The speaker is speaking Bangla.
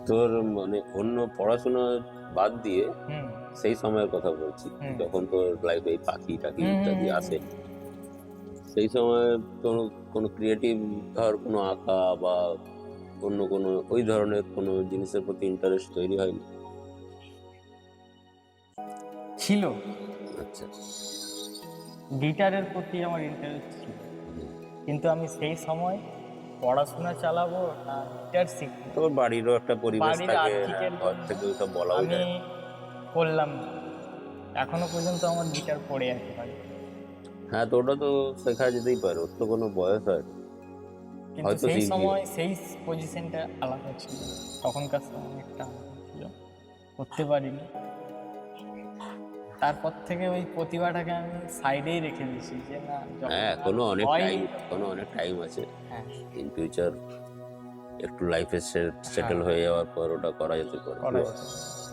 তোর মানে অন্য পড়াশোনা বাদ দিয়ে হুম সেই সময়ের কথা বলছি, যখন তোর লাইফে এই পাখি টাকি ইত্যাদি আসে, সেই সময় কোনো কোনো ক্রিয়েটিভ, ধর কোনো আঁকা বা অন্য কোনো ওই ধরনের কোনো জিনিসের প্রতি ইন্টারেস্ট তৈরি হয়নি? ছিল। আচ্ছা। গিটারের প্রতি আমার ইন্টারেস্ট ছিল, কিন্তু আমি সেই সময় পড়াশোনা চালাবো না গিটার শিখবো, তোর বাড়িরও একটা পরিবেশ বাড়ির থাকে, হ্যাঁ, আর্থিকের ঘর জন্য থেকে সব বলাও আমি যায় না। করলাম না। এখনো পর্যন্ত আমার গিটার পড়ে আছে বাড়ি, হ্যাঁ, তো ওটা তো শেখা যেতেই পারে, ওর তো কোনো বয়স হয় না, কিন্তু হয়তো সেই শিখবিও। সময় সেই পজিশনটা আলাদা ছিল, তখনকার সময় একটা আলাদা ছিল, করতে পারিনি। তারপর থেকে ওই প্রতিভাটাকে আমি সাইডেই রেখে দিয়েছি, যে না যখন হ্যাঁ, আর এখনো অনেক হয়নি টাইম, তখন। এখনো অনেক টাইম আছে। হ্যাঁ ইন ফিউচার একটু লাইফে হ্যাঁ সেটেল হয়ে যাওয়ার পর ওটা করা যেতে পারে, কি করা বল? যেতে পারে।